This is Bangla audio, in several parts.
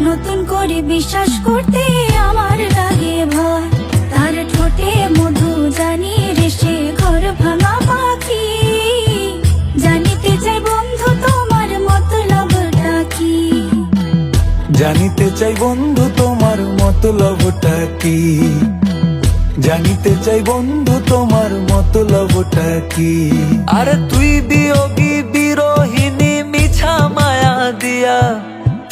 নতুন করে বিশ্বাস করতে আমার লাগে ভয়। তার ঠোঁটে মধু জানি রে সে ঘর ভাঙা পাখি। জানিতে চাই বন্ধু তোমার মতলবটা কি। জানিতে চাই বন্ধু তোমার মতলবটা কি। জানিতে চাই বন্ধু তোমার মতলবটা কি। আরে তুই বিয়োগী বিরোহিনী মিছা মায়া দিয়া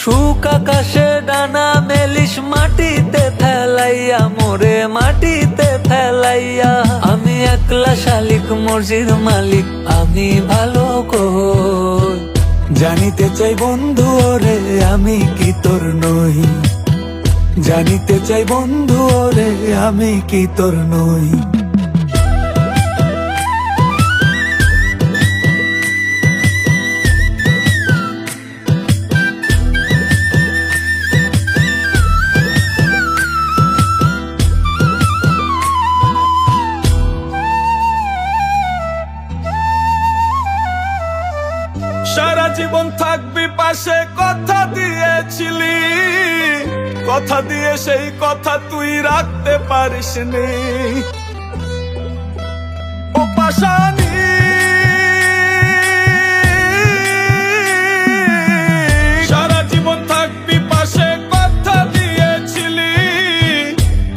সুখ আকাশে ডানা মেলিস মাটিতে ফেলাইয়া মোরে মাটিতে ফেলাইয়া। আমি একলা শালিক মর্জির মালিক আমি ভালো কই। জানিতে চাই বন্ধু ওরে আমি কি তোর নই। জানিতে চাই বন্ধু ওরে আমি কি তোর নই। সারা জীবন থাকবি পাশে কথা দিয়েছিলি। কথা দিয়ে সেই কথা তুই রাখতে পারিসনি। ও পাশানি সারা জীবন থাকবি পাশে কথা দিয়েছিলি।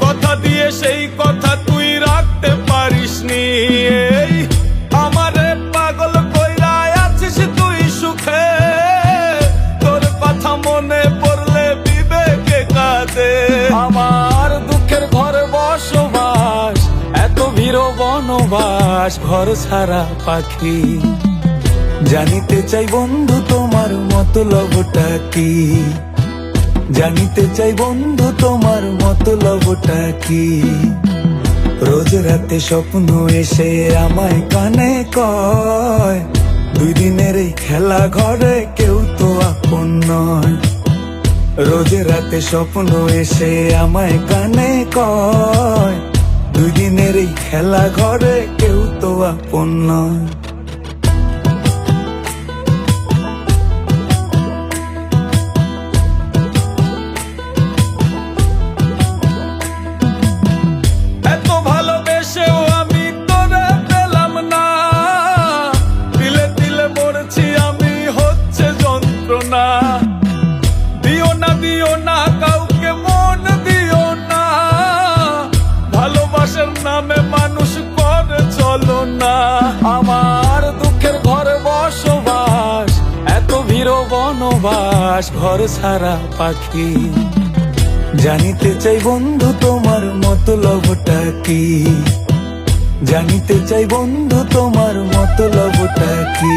কথা দিয়ে সেই কথা তুই রাখতে পারিসনি। এই আমারে পাগল কইরা আছিস তুই সুখে। তোর কথা মনে পড়লে বিবেকে কাঁদে। আমার দুঃখের ঘরে বসবাস এত ভিড় বনবাস ঘর ছাড়া পাখি। জানিতে চাই বন্ধু তোমার মতলবটা কি। জানিতে চাই বন্ধু তোমার মতলবটা কি। রোজ রাতে স্বপ্ন এসে আমায় কানে কয় দুই দিনের এই খেলা ঘরে কেউ তো আপন নয়। রোজ রাতে স্বপ্ন এসে আমায় কানে কয় দুই দিনের এই খেলা ঘরে কেউ তো আপন নয়। এত ভালোবেসেও আমি তোরে পেলাম না। দিলে দিলে মরছি আমি হচ্ছে যন্ত্রণা। দিও না কাউকে মন দিও না। ভালোবাসার নামে মানুষ করে চলো না। আমার দুঃখের ঘরে বসবাস এত ভিড় বনবাস ঘর ছাড়া পাখি। জানিতে চাই বন্ধু তোমার মতলবটা কি। জানিতে চাই বন্ধু তোমার মতলবটা কি।